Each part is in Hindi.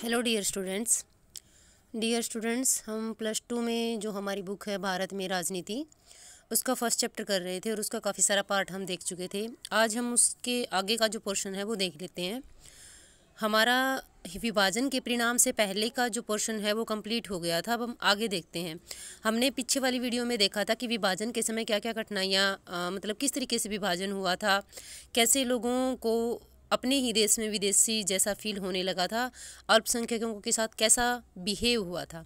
हेलो डियर स्टूडेंट्स, हम +2 में जो हमारी बुक है भारत में राजनीति, उसका फर्स्ट चैप्टर कर रहे थे और उसका काफ़ी सारा पार्ट हम देख चुके थे। आज हम उसके आगे का जो पोर्शन है वो देख लेते हैं। हमारा विभाजन के परिणाम से पहले का जो पोर्शन है वो कंप्लीट हो गया था। अब हम आगे देखते हैं। हमने पीछे वाली वीडियो में देखा था कि विभाजन के समय क्या क्या कठिनाइयाँ मतलब किस तरीके से विभाजन हुआ था, कैसे लोगों को अपने ही देश में विदेशी जैसा फील होने लगा था, अल्पसंख्यकों के साथ कैसा बिहेव हुआ था।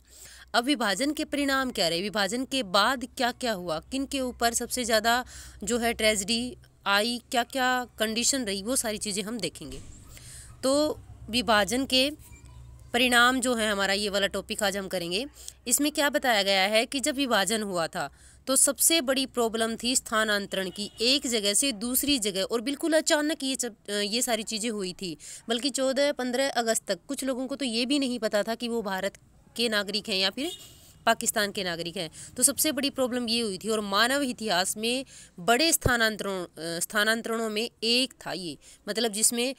अब विभाजन के परिणाम क्या रहे, विभाजन के बाद क्या क्या हुआ, किन के ऊपर सबसे ज़्यादा जो है ट्रेजेडी आई, क्या क्या कंडीशन रही, वो सारी चीज़ें हम देखेंगे। तो विभाजन के परिणाम जो है हमारा ये वाला टॉपिक आज हम करेंगे। इसमें क्या बताया गया है कि जब विभाजन हुआ था तो सबसे बड़ी प्रॉब्लम थी स्थानांतरण की, एक जगह से दूसरी जगह, और बिल्कुल अचानक ये सारी चीज़ें हुई थी। बल्कि 14-15 अगस्त तक कुछ लोगों को तो ये भी नहीं पता था कि वो भारत के नागरिक हैं या फिर पाकिस्तान के नागरिक हैं। तो सबसे बड़ी प्रॉब्लम ये हुई थी और मानव इतिहास में बड़े स्थानांतरणों में एक था ये, मतलब जिसमें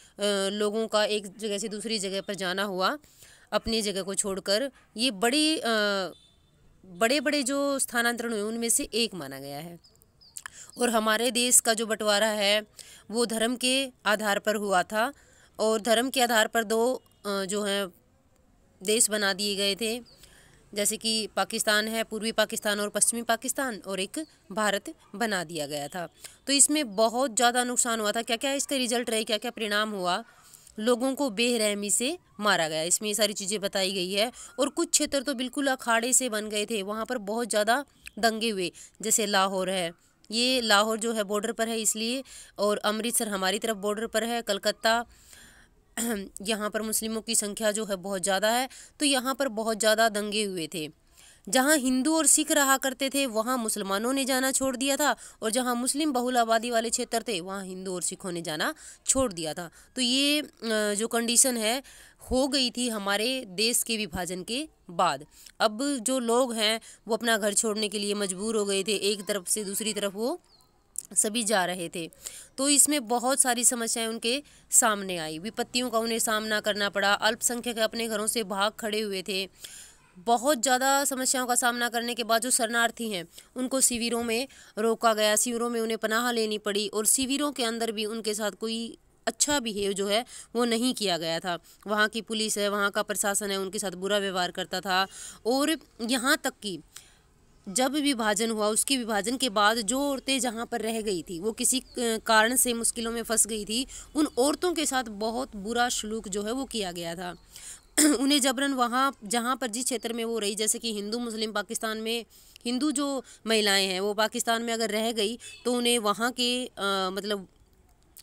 लोगों का एक जगह से दूसरी जगह पर जाना हुआ अपनी जगह को छोड़कर। ये बड़े बड़े जो स्थानांतरण हुए उनमें से एक माना गया है। और हमारे देश का जो बंटवारा है वो धर्म के आधार पर हुआ था और धर्म के आधार पर दो जो हैं देश बना दिए गए थे, जैसे कि पाकिस्तान है, पूर्वी पाकिस्तान और पश्चिमी पाकिस्तान, और एक भारत बना दिया गया था। तो इसमें बहुत ज़्यादा नुकसान हुआ था। क्या क्या इसका रिजल्ट रहे, क्या क्या परिणाम हुआ, लोगों को बेरहमी से मारा गया, इसमें ये सारी चीज़ें बताई गई है। और कुछ क्षेत्र तो बिल्कुल अखाड़े से बन गए थे, वहाँ पर बहुत ज़्यादा दंगे हुए। जैसे लाहौर है, ये लाहौर जो है बॉर्डर पर है इसलिए, और अमृतसर हमारी तरफ बॉर्डर पर है, कलकत्ता यहाँ पर मुस्लिमों की संख्या जो है बहुत ज़्यादा है, तो यहाँ पर बहुत ज़्यादा दंगे हुए थे। जहाँ हिंदू और सिख रहा करते थे वहाँ मुसलमानों ने जाना छोड़ दिया था, और जहाँ मुस्लिम बहुल आबादी वाले क्षेत्र थे वहाँ हिंदू और सिखों ने जाना छोड़ दिया था। तो ये जो कंडीशन है हो गई थी हमारे देश के विभाजन के बाद। अब जो लोग हैं वो अपना घर छोड़ने के लिए मजबूर हो गए थे, एक तरफ से दूसरी तरफ वो सभी जा रहे थे। तो इसमें बहुत सारी समस्याएं उनके सामने आई, विपत्तियों का उन्हें सामना करना पड़ा। अल्पसंख्यक अपने घरों से भाग खड़े हुए थे। बहुत ज़्यादा समस्याओं का सामना करने के बाद जो शरणार्थी हैं उनको शिविरों में रोका गया, शिविरों में उन्हें पनाह लेनी पड़ी, और शिविरों के अंदर भी उनके साथ कोई अच्छा बिहेव जो है वो नहीं किया गया था। वहाँ की पुलिस है, वहाँ का प्रशासन है, उनके साथ बुरा व्यवहार करता था। और यहाँ तक कि जब विभाजन हुआ, उसके विभाजन के बाद जो औरतें जहाँ पर रह गई थी, वो किसी कारण से मुश्किलों में फंस गई थी, उन औरतों के साथ बहुत बुरा सलूक जो है वो किया गया था। उन्हें जबरन वहाँ जहाँ पर जिस क्षेत्र में वो रही, जैसे कि हिंदू मुस्लिम पाकिस्तान में हिंदू जो महिलाएं हैं वो पाकिस्तान में अगर रह गई तो उन्हें वहाँ के मतलब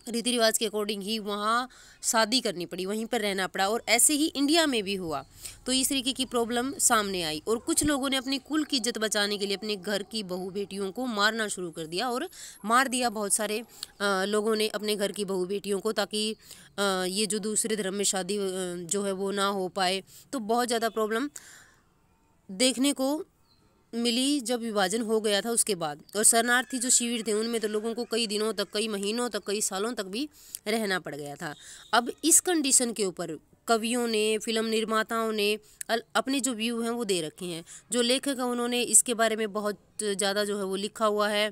रीति रिवाज के अकॉर्डिंग ही वहाँ शादी करनी पड़ी, वहीं पर रहना पड़ा। और ऐसे ही इंडिया में भी हुआ। तो इस तरीके की प्रॉब्लम सामने आई और कुछ लोगों ने अपनी कुल की इज्जत बचाने के लिए अपने घर की बहू बेटियों को मारना शुरू कर दिया, और मार दिया बहुत सारे लोगों ने अपने घर की बहू बेटियों को, ताकि ये जो दूसरे धर्म में शादी जो है वो ना हो पाए। तो बहुत ज़्यादा प्रॉब्लम देखने को मिली जब विभाजन हो गया था उसके बाद। और शरणार्थी जो शिविर थे उनमें तो लोगों को कई दिनों तक, कई महीनों तक, कई सालों तक भी रहना पड़ गया था। अब इस कंडीशन के ऊपर कवियों ने, फिल्म निर्माताओं ने अपने जो व्यू हैं वो दे रखे हैं। जो लेखक हैं उन्होंने इसके बारे में बहुत ज़्यादा जो है वो लिखा हुआ है।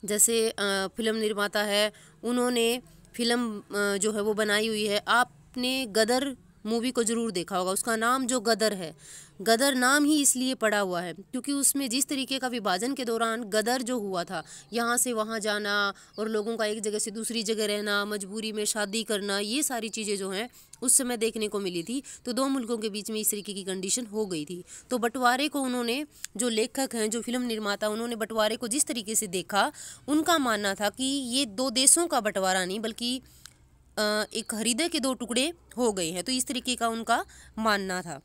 जैसे फिल्म निर्माता है, उन्होंने फिल्म जो है वो बनाई हुई है। आपने गदर मूवी को ज़रूर देखा होगा। उसका नाम जो गदर है, गदर नाम ही इसलिए पड़ा हुआ है क्योंकि उसमें जिस तरीके का विभाजन के दौरान गदर जो हुआ था, यहाँ से वहाँ जाना और लोगों का एक जगह से दूसरी जगह रहना, मजबूरी में शादी करना, ये सारी चीज़ें जो हैं उस समय देखने को मिली थी। तो दो मुल्कों के बीच में इस तरीके की कंडीशन हो गई थी। तो बंटवारे को उन्होंने, जो लेखक हैं, जो फिल्म निर्माता, उन्होंने बंटवारे को जिस तरीके से देखा, उनका मानना था कि ये दो देशों का बंटवारा नहीं बल्कि एक हृदय के दो टुकड़े हो गए हैं। तो इस तरीके का उनका मानना था।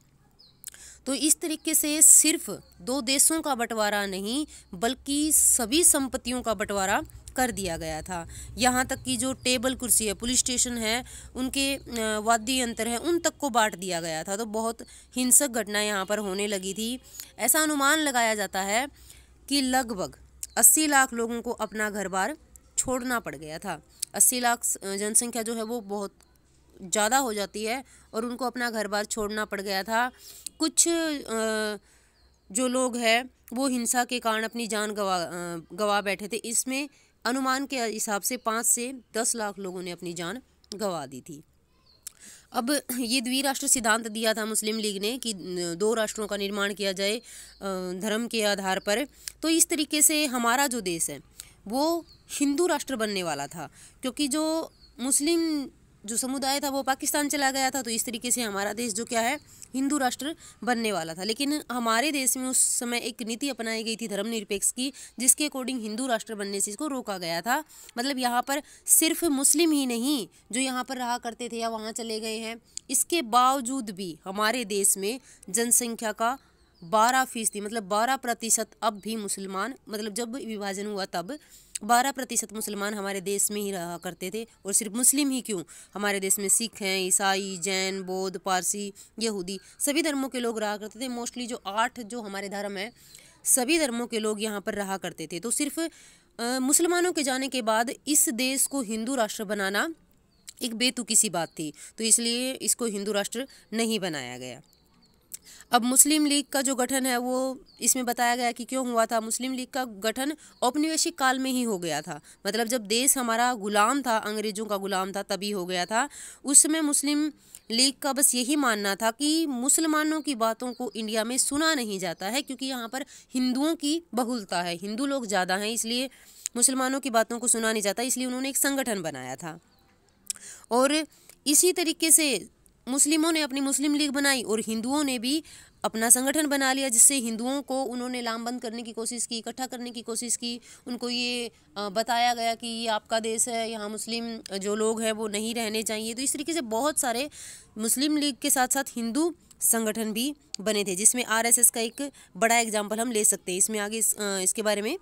तो इस तरीके से सिर्फ दो देशों का बंटवारा नहीं बल्कि सभी संपत्तियों का बंटवारा कर दिया गया था। यहाँ तक कि जो टेबल कुर्सी है, पुलिस स्टेशन है, उनके वाद्य यंत्र हैं, उन तक को बांट दिया गया था। तो बहुत हिंसक घटनाएं यहाँ पर होने लगी थी। ऐसा अनुमान लगाया जाता है कि लगभग 80 लाख लोगों को अपना घर बार छोड़ना पड़ गया था। 80 लाख जनसंख्या जो है वो बहुत ज़्यादा हो जाती है और उनको अपना घर बार छोड़ना पड़ गया था। कुछ जो लोग हैं वो हिंसा के कारण अपनी जान गवा बैठे थे। इसमें अनुमान के हिसाब से 5 से 10 लाख लोगों ने अपनी जान गंवा दी थी। अब ये द्विराष्ट्र सिद्धांत दिया था मुस्लिम लीग ने कि 2 राष्ट्रों का निर्माण किया जाए धर्म के आधार पर। तो इस तरीके से हमारा जो देश है वो हिंदू राष्ट्र बनने वाला था, क्योंकि जो मुस्लिम जो समुदाय था वो पाकिस्तान चला गया था। तो इस तरीके से हमारा देश जो क्या है हिंदू राष्ट्र बनने वाला था। लेकिन हमारे देश में उस समय एक नीति अपनाई गई थी धर्मनिरपेक्ष की, जिसके अकॉर्डिंग हिंदू राष्ट्र बनने से इसको रोका गया था। मतलब यहाँ पर सिर्फ मुस्लिम ही नहीं जो यहाँ पर रहा करते थे या वहाँ चले गए हैं, इसके बावजूद भी हमारे देश में जनसंख्या का 12% मतलब 12% अब भी मुसलमान, मतलब जब विभाजन हुआ तब 12% मुसलमान हमारे देश में ही रहा करते थे। और सिर्फ मुस्लिम ही क्यों, हमारे देश में सिख हैं, ईसाई, जैन, बौद्ध, पारसी, यहूदी सभी धर्मों के लोग रहा करते थे। मोस्टली जो 8 जो हमारे धर्म है सभी धर्मों के लोग यहाँ पर रहा करते थे। तो सिर्फ मुसलमानों के जाने के बाद इस देश को हिंदू राष्ट्र बनाना एक बेतुकी सी बात थी, तो इसलिए इसको हिंदू राष्ट्र नहीं बनाया गया। अब मुस्लिम लीग का जो गठन है वो इसमें बताया गया कि क्यों हुआ था। मुस्लिम लीग का गठन औपनिवेशिक काल में ही हो गया था, मतलब जब देश हमारा गुलाम था, अंग्रेजों का गुलाम था, तभी हो गया था। उस समय मुस्लिम लीग का बस यही मानना था कि मुसलमानों की बातों को इंडिया में सुना नहीं जाता है, क्योंकि यहाँ पर हिंदुओं की बहुलता है, हिंदू लोग ज़्यादा हैं, इसलिए मुसलमानों की बातों को सुना नहीं जाता। इसलिए उन्होंने एक संगठन बनाया था और इसी तरीके से मुस्लिमों ने अपनी मुस्लिम लीग बनाई और हिंदुओं ने भी अपना संगठन बना लिया, जिससे हिंदुओं को उन्होंने लामबंद करने की कोशिश की, इकट्ठा करने की कोशिश की। उनको ये बताया गया कि ये आपका देश है, यहाँ मुस्लिम जो लोग हैं वो नहीं रहने चाहिए। तो इस तरीके से बहुत सारे मुस्लिम लीग के साथ साथ हिंदू संगठन भी बने थे, जिसमें RSS का एक बड़ा एग्जाम्पल हम ले सकते हैं। इसमें आगे इसके बारे में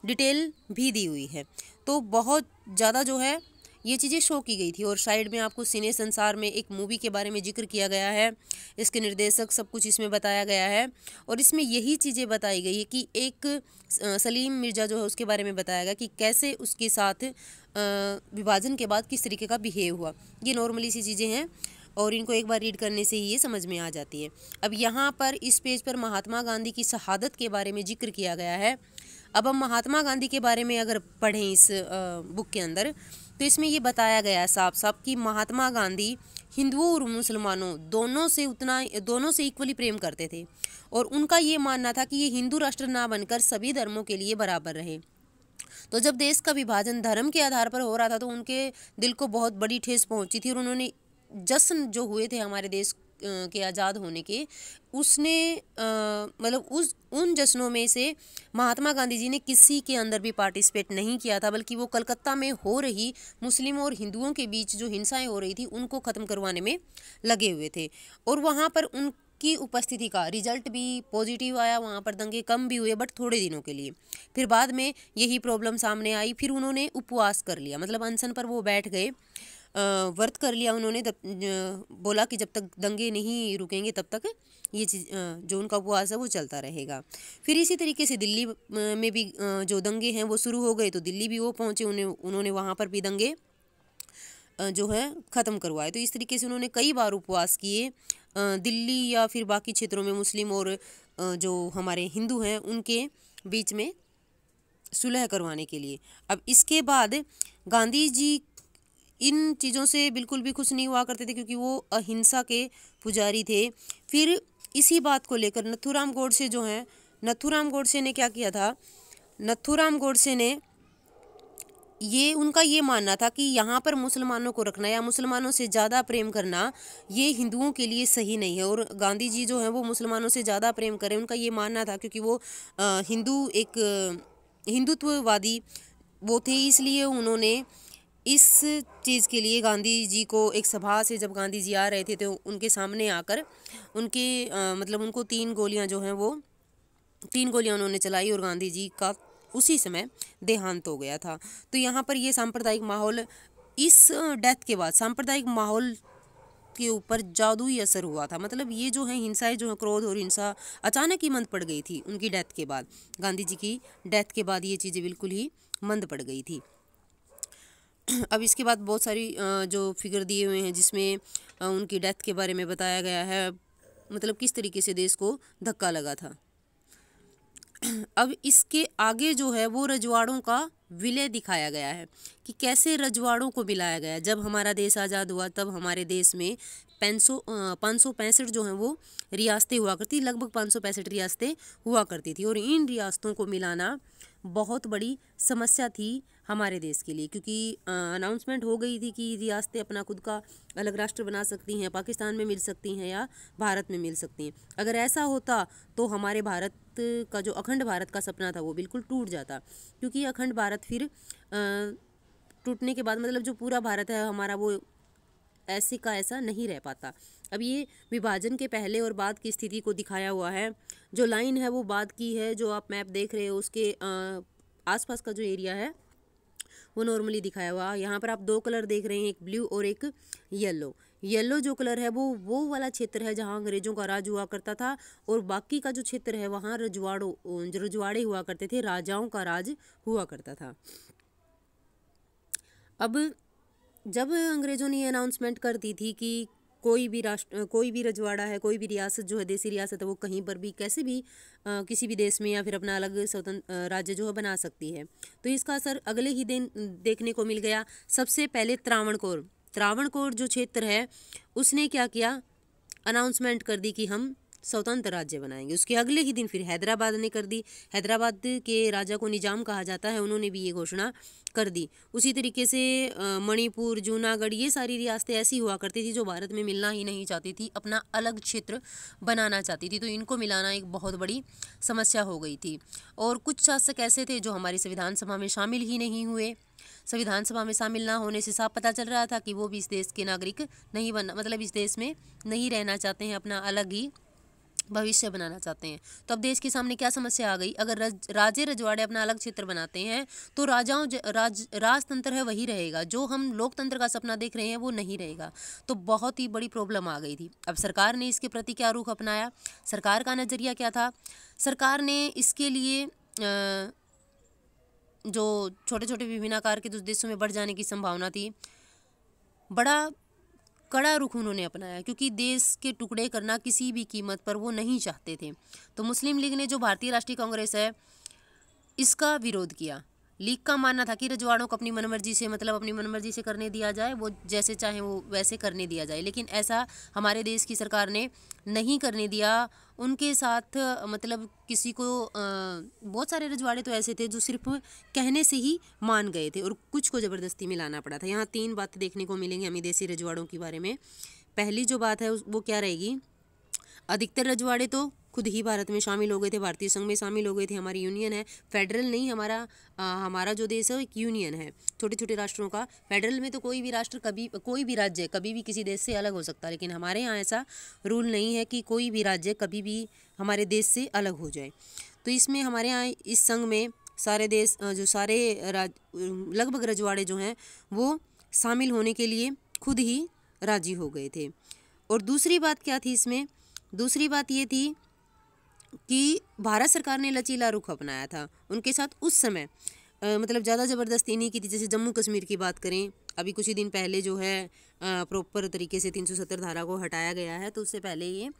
डिटेल भी दी हुई है। तो बहुत ज़्यादा जो है ये चीज़ें शो की गई थी। और साइड में आपको सिने संसार में एक मूवी के बारे में जिक्र किया गया है, इसके निर्देशक सब कुछ इसमें बताया गया है। और इसमें यही चीज़ें बताई गई है कि एक सलीम मिर्ज़ा जो है उसके बारे में बताया गया कि कैसे उसके साथ विभाजन के बाद किस तरीके का बिहेव हुआ। ये नॉर्मली सी चीज़ें हैं और इनको एक बार रीड करने से ही ये समझ में आ जाती है। अब यहाँ पर इस पेज पर महात्मा गांधी की शहादत के बारे में जिक्र किया गया है। अब हम महात्मा गांधी के बारे में अगर पढ़ें इस बुक के अंदर, तो इसमें ये बताया गया है साफ साफ कि महात्मा गांधी हिंदुओं और मुसलमानों दोनों से इक्वली प्रेम करते थे और उनका ये मानना था कि ये हिंदू राष्ट्र ना बनकर सभी धर्मों के लिए बराबर रहे। तो जब देश का विभाजन धर्म के आधार पर हो रहा था तो उनके दिल को बहुत बड़ी ठेस पहुंची थी और उन्होंने जश्न जो हुए थे हमारे देश के आज़ाद होने के, उसने मतलब उन जश्नों में से महात्मा गांधी जी ने किसी के अंदर भी पार्टिसिपेट नहीं किया था, बल्कि वो कलकत्ता में हो रही मुस्लिमों और हिंदुओं के बीच जो हिंसाएं हो रही थी उनको ख़त्म करवाने में लगे हुए थे। और वहाँ पर उनकी उपस्थिति का रिजल्ट भी पॉजिटिव आया, वहाँ पर दंगे कम भी हुए बट थोड़े दिनों के लिए। फिर बाद में यही प्रॉब्लम सामने आई, फिर उन्होंने उपवास कर लिया, मतलब अनशन पर वो बैठ गए, व्रत कर लिया उन्होंने। बोला कि जब तक दंगे नहीं रुकेंगे तब तक ये चीज़ जो उनका उपवास है वो चलता रहेगा। फिर इसी तरीके से दिल्ली में भी जो दंगे हैं वो शुरू हो गए, तो दिल्ली भी वो पहुँचे, उन्होंने वहाँ पर भी दंगे जो है ख़त्म करवाए। तो इस तरीके से उन्होंने कई बार उपवास किए दिल्ली या फिर बाकी क्षेत्रों में मुस्लिम और जो हमारे हिंदू हैं उनके बीच में सुलह करवाने के लिए। अब इसके बाद गांधी जी इन चीज़ों से बिल्कुल भी खुश नहीं हुआ करते थे, क्योंकि वो अहिंसा के पुजारी थे। फिर इसी बात को लेकर नथुराम गोडसे जो हैं, नथुराम गोडसे ने क्या किया था, नथुराम गोडसे ने उनका ये मानना था कि यहाँ पर मुसलमानों को रखना या मुसलमानों से ज़्यादा प्रेम करना ये हिंदुओं के लिए सही नहीं है। और गांधी जी जो हैं वो मुसलमानों से ज़्यादा प्रेम करें, उनका ये मानना था, क्योंकि वो हिंदुत्ववादी वो थे। इसलिए उन्होंने इस चीज़ के लिए गांधी जी को एक सभा से जब गांधी जी आ रहे थे तो उनके सामने आकर उनके मतलब उनको 3 गोलियां जो हैं वो 3 गोलियां उन्होंने चलाई और गांधी जी का उसी समय देहांत हो गया था। तो यहाँ पर ये सांप्रदायिक माहौल, इस डेथ के बाद सांप्रदायिक माहौल के ऊपर जादुई असर हुआ था। मतलब ये जो है हिंसाएं जो है, क्रोध और हिंसा अचानक ही मंद पड़ गई थी उनकी डेथ के बाद। गांधी जी की डेथ के बाद ये चीज़ें बिल्कुल ही मंद पड़ गई थी। अब इसके बाद बहुत सारी जो फिगर दिए हुए हैं जिसमें उनकी डेथ के बारे में बताया गया है, मतलब किस तरीके से देश को धक्का लगा था। अब इसके आगे जो है वो रजवाड़ों का विलय दिखाया गया है कि कैसे रजवाड़ों को मिलाया गया। जब हमारा देश आज़ाद हुआ तब हमारे देश में 565 जो हैं वो रियासतें हुआ करती, लगभग 565 रियासतें हुआ करती थी, और इन रियासतों को मिलाना बहुत बड़ी समस्या थी हमारे देश के लिए, क्योंकि अनाउंसमेंट हो गई थी कि रियासतें अपना खुद का अलग राष्ट्र बना सकती हैं, पाकिस्तान में मिल सकती हैं या भारत में मिल सकती हैं। अगर ऐसा होता तो हमारे भारत का जो अखंड भारत का सपना था वो बिल्कुल टूट जाता, क्योंकि अखंड भारत फिर टूटने के बाद मतलब जो पूरा भारत है हमारा वो ऐसे का ऐसा नहीं रह पाता। अब ये विभाजन के पहले और बाद की स्थिति को दिखाया हुआ है। जो लाइन है वो बाद की है, जो आप मैप देख रहे हो उसके आसपास का जो एरिया है वो नॉर्मली दिखाया हुआ। यहाँ पर आप दो कलर देख रहे हैं, एक ब्लू और एक येलो। येलो जो कलर है वो वाला क्षेत्र है जहाँ अंग्रेजों का राज हुआ करता था, और बाकी का जो क्षेत्र है वहाँ रजवाड़े हुआ करते थे, राजाओं का राज हुआ करता था। अब जब अंग्रेज़ों ने ये अनाउंसमेंट कर दी थी कि कोई भी रजवाड़ा है, कोई भी रियासत जो है, देसी रियासत है, वो कहीं पर भी कैसे भी किसी भी देश में या फिर अपना अलग स्वतंत्र राज्य जो है बना सकती है, तो इसका असर अगले ही दिन देखने को मिल गया। सबसे पहले त्रावणकोर जो क्षेत्र है उसने क्या किया, अनाउंसमेंट कर दी कि हम स्वतंत्र राज्य बनाएंगे। उसके अगले ही दिन फिर हैदराबाद ने कर दी। हैदराबाद के राजा को निजाम कहा जाता है, उन्होंने भी ये घोषणा कर दी। उसी तरीके से मणिपुर, जूनागढ़, ये सारी रियासतें ऐसी हुआ करती थी जो भारत में मिलना ही नहीं चाहती थी, अपना अलग क्षेत्र बनाना चाहती थी, तो इनको मिलाना एक बहुत बड़ी समस्या हो गई थी। और कुछ शासक ऐसे थे जो हमारी संविधान सभा में शामिल ही नहीं हुए। संविधान सभा में शामिल ना होने से साफ पता चल रहा था कि वो भी इस देश के नागरिक नहीं बनना, मतलब इस देश में नहीं रहना चाहते हैं, अपना अलग ही भविष्य बनाना चाहते हैं। तो अब देश के सामने क्या समस्या आ गई, अगर राजे रजवाड़े अपना अलग क्षेत्र बनाते हैं तो राजतंत्र है वही रहेगा, जो हम लोकतंत्र का सपना देख रहे हैं वो नहीं रहेगा। तो बहुत ही बड़ी प्रॉब्लम आ गई थी। अब सरकार ने इसके प्रति क्या रुख अपनाया, सरकार का नज़रिया क्या था। सरकार ने इसके लिए जो छोटे छोटे विभिन्न आकार के देशों में बढ़ जाने की संभावना थी, बड़ा कड़ा रुख उन्होंने अपनाया, क्योंकि देश के टुकड़े करना किसी भी कीमत पर वो नहीं चाहते थे। तो मुस्लिम लीग ने, जो भारतीय राष्ट्रीय कांग्रेस है, इसका विरोध किया। लीग का मानना था कि रजवाड़ों को अपनी मनमर्जी से, मतलब अपनी मनमर्जी से करने दिया जाए, वो जैसे चाहे वो वैसे करने दिया जाए, लेकिन ऐसा हमारे देश की सरकार ने नहीं करने दिया। उनके साथ मतलब किसी को बहुत सारे रजवाड़े तो ऐसे थे जो सिर्फ कहने से ही मान गए थे, और कुछ को ज़बरदस्ती में लाना पड़ा था। यहाँ 3 बातें देखने को मिलेंगी हमें देसी रजवाड़ों के बारे में। पहली जो बात है वो क्या रहेगी, अधिकतर रजवाड़े तो खुद ही भारत में शामिल हो गए थे, भारतीय संघ में शामिल हो गए थे। हमारी यूनियन है, फेडरल नहीं, हमारा जो देश है वो एक यूनियन है छोटे छोटे राष्ट्रों का। फेडरल में तो कोई भी राष्ट्र कोई भी राज्य कभी भी किसी देश से अलग हो सकता है, लेकिन हमारे यहाँ ऐसा रूल नहीं है कि कोई भी राज्य कभी भी हमारे देश से अलग हो जाए। तो इसमें हमारे यहाँ इस संघ में सारे देश जो सारे लगभग रजवाड़े जो हैं वो शामिल होने के लिए खुद ही राजी हो गए थे। और दूसरी बात क्या थी इसमें, दूसरी बात ये थी कि भारत सरकार ने लचीला रुख अपनाया था उनके साथ उस समय, मतलब ज़्यादा ज़बरदस्ती नहीं की थी। जैसे जम्मू कश्मीर की बात करें, अभी कुछ ही दिन पहले जो है प्रॉपर तरीके से 370 धारा को हटाया गया है, तो उससे पहले ये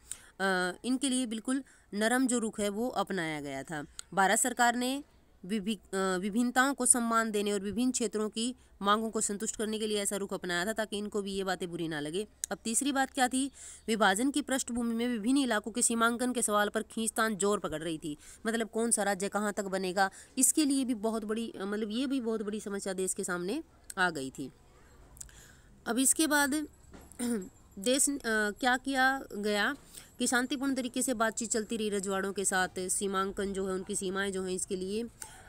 इनके लिए बिल्कुल नरम जो रुख है वो अपनाया गया था। भारत सरकार ने विभिन्नताओं को सम्मान देने और विभिन्न क्षेत्रों की मांगों को संतुष्ट करने के लिए ऐसा रुख अपनाया था ताकि इनको भी ये बातें बुरी ना लगे। अब तीसरी बात क्या थी, विभाजन की पृष्ठभूमि में विभिन्न इलाकों के सीमांकन के सवाल पर खींचतान जोर पकड़ रही थी। मतलब कौन सा राज्य कहाँ तक बनेगा, इसके लिए भी बहुत बड़ी, मतलब ये भी बहुत बड़ी समस्या देश के सामने आ गई थी। अब इसके बाद देश क्या किया गया कि शांतिपूर्ण तरीके से बातचीत चलती रही रजवाड़ों के साथ, सीमांकन जो है, उनकी सीमाएं जो हैं, इसके लिए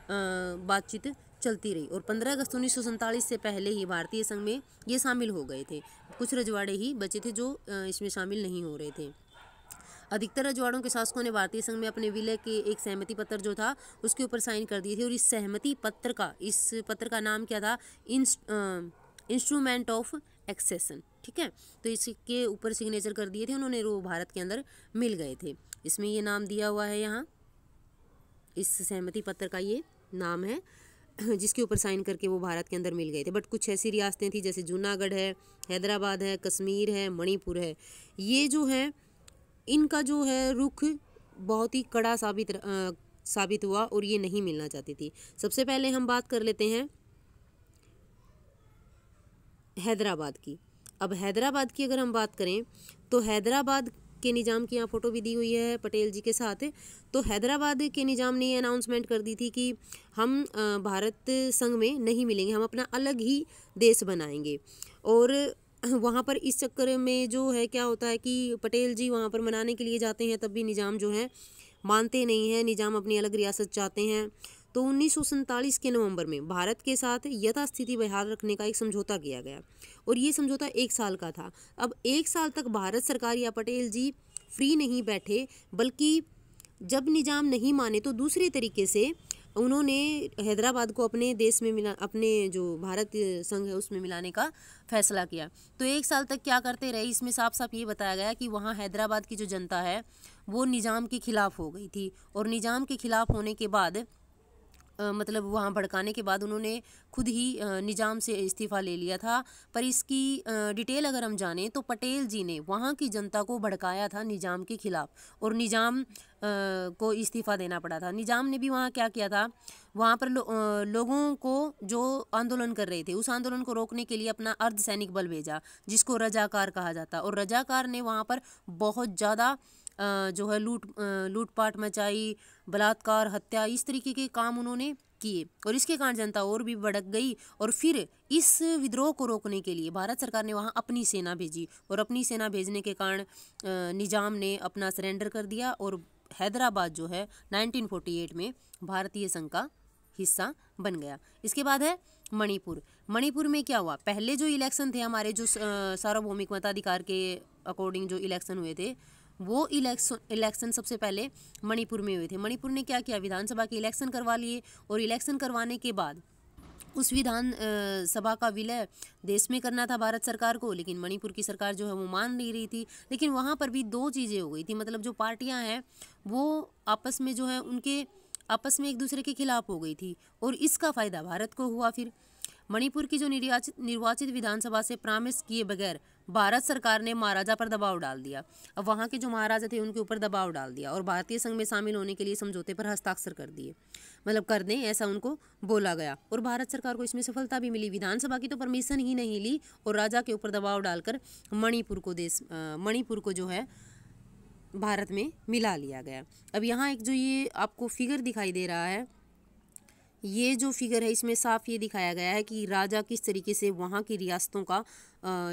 बातचीत चलती रही। और 15 अगस्त 1947 से पहले ही भारतीय संघ में ये शामिल हो गए थे। कुछ रजवाड़े ही बचे थे जो इसमें शामिल नहीं हो रहे थे। अधिकतर रजवाड़ों के शासकों ने भारतीय संघ में अपने विलय के एक सहमति पत्र जो था उसके ऊपर साइन कर दिए थे। और इस पत्र का नाम क्या था, इंस्ट्रूमेंट ऑफ एक्सेशन, ठीक है। तो इसके ऊपर सिग्नेचर कर दिए थे उन्होंने, वो भारत के अंदर मिल गए थे। इसमें ये नाम दिया हुआ है, यहाँ इस सहमति पत्र का ये नाम है जिसके ऊपर साइन करके वो भारत के अंदर मिल गए थे। बट कुछ ऐसी रियासतें थी जैसे जूनागढ़ है, हैदराबाद है, कश्मीर है, मणिपुर है, ये जो है इनका जो है रुख बहुत ही कड़ा साबित हुआ और ये नहीं मिलना चाहती थी। सबसे पहले हम बात कर लेते हैं हैदराबाद की। अब हैदराबाद की अगर हम बात करें तो हैदराबाद के निज़ाम की यहाँ फ़ोटो भी दी हुई है पटेल जी के साथ। तो हैदराबाद के निज़ाम ने ये अनाउंसमेंट कर दी थी कि हम भारत संघ में नहीं मिलेंगे, हम अपना अलग ही देश बनाएंगे। और वहाँ पर इस चक्कर में जो है क्या होता है कि पटेल जी वहाँ पर मनाने के लिए जाते हैं, तब भी निज़ाम जो है मानते नहीं हैं, निज़ाम अपनी अलग रियासत चाहते हैं। तो 1947 के नवंबर में भारत के साथ यथास्थिति बहाल रखने का एक समझौता किया गया और ये समझौता 1 साल का था। अब 1 साल तक भारत सरकार या पटेल जी फ्री नहीं बैठे, बल्कि जब निज़ाम नहीं माने तो दूसरे तरीके से उन्होंने हैदराबाद को अपने देश में अपने जो भारत संघ है उसमें मिलाने का फैसला किया। तो 1 साल तक क्या करते रहे, इसमें साफ साफ ये बताया गया कि वहाँ हैदराबाद की जो जनता है वो निज़ाम के खिलाफ़ हो गई थी और निज़ाम के खिलाफ़ होने के बाद मतलब वहाँ भड़काने के बाद उन्होंने खुद ही निज़ाम से इस्तीफ़ा ले लिया था। पर इसकी डिटेल अगर हम जानें तो पटेल जी ने वहाँ की जनता को भड़काया था निज़ाम के खिलाफ़ और निज़ाम को इस्तीफ़ा देना पड़ा था। निज़ाम ने भी वहाँ क्या किया था, वहाँ पर लोगों को जो आंदोलन कर रहे थे उस आंदोलन को रोकने के लिए अपना अर्धसैनिक बल भेजा, जिसको रजाकार कहा जाता। और रजाकार ने वहाँ पर बहुत ज़्यादा जो है लूटपाट मचाई, बलात्कार, हत्या, इस तरीके के काम उन्होंने किए और इसके कारण जनता और भी भड़क गई। और फिर इस विद्रोह को रोकने के लिए भारत सरकार ने वहाँ अपनी सेना भेजी और अपनी सेना भेजने के कारण निज़ाम ने अपना सरेंडर कर दिया और हैदराबाद जो है 1948 में भारतीय संघ का हिस्सा बन गया। इसके बाद है मणिपुर। मणिपुर में क्या हुआ, पहले जो इलेक्शन थे हमारे जो सार्वभौमिक मताधिकार के अकॉर्डिंग जो इलेक्शन हुए थे वो इलेक्शन सबसे पहले मणिपुर में हुए थे। मणिपुर ने क्या किया, विधानसभा के इलेक्शन करवा लिए और इलेक्शन करवाने के बाद उस विधान सभा का विलय देश में करना था भारत सरकार को, लेकिन मणिपुर की सरकार जो है वो मान नहीं रही थी। लेकिन वहाँ पर भी 2 चीज़ें हो गई थी, मतलब जो पार्टियाँ हैं वो आपस में जो है उनके आपस में एक दूसरे के खिलाफ हो गई थी और इसका फ़ायदा भारत को हुआ। फिर मणिपुर की जो निर्वाचित विधानसभा से प्रॉमिस किए बगैर भारत सरकार ने महाराजा पर दबाव डाल दिया। अब वहाँ के जो महाराजा थे उनके ऊपर दबाव डाल दिया और भारतीय संघ में शामिल होने के लिए समझौते पर हस्ताक्षर कर दिए, मतलब कर दें ऐसा उनको बोला गया। और भारत सरकार को इसमें सफलता भी मिली, विधानसभा की तो परमिशन ही नहीं ली और राजा के ऊपर दबाव डालकर मणिपुर को जो है भारत में मिला लिया गया। अब यहाँ एक जो ये आपको फिगर दिखाई दे रहा है, ये जो फिगर है इसमें साफ ये दिखाया गया है कि राजा किस तरीके से वहाँ की रियासतों का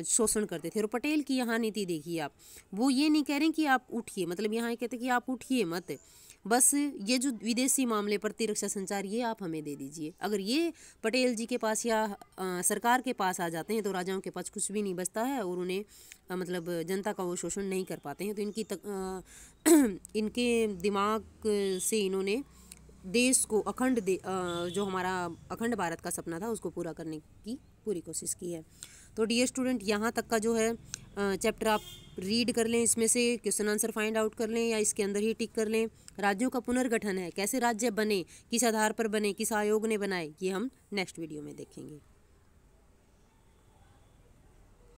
शोषण करते थे। और पटेल की यहाँ नीति देखिए आप, वो ये नहीं कह रहे कि आप उठिए, मतलब यहाँ कहते कि आप उठिए मत, बस ये जो विदेशी मामले प्रतिरक्षा संचार ये आप हमें दे दीजिए। अगर ये पटेल जी के पास या सरकार के पास आ जाते हैं तो राजाओं के पास कुछ भी नहीं बचता है और उन्हें मतलब जनता का वो शोषण नहीं कर पाते हैं। तो इनके दिमाग से इन्होंने देश को जो हमारा अखंड भारत का सपना था उसको पूरा करने की पूरी कोशिश की है। तो डियर स्टूडेंट, यहाँ तक का जो है चैप्टर आप रीड कर लें, इसमें से क्वेश्चन आंसर फाइंड आउट कर लें या इसके अंदर ही टिक कर लें। राज्यों का पुनर्गठन है, कैसे राज्य बने, किस आधार पर बने, किस आयोग ने बनाए, ये हम नेक्स्ट वीडियो में देखेंगे।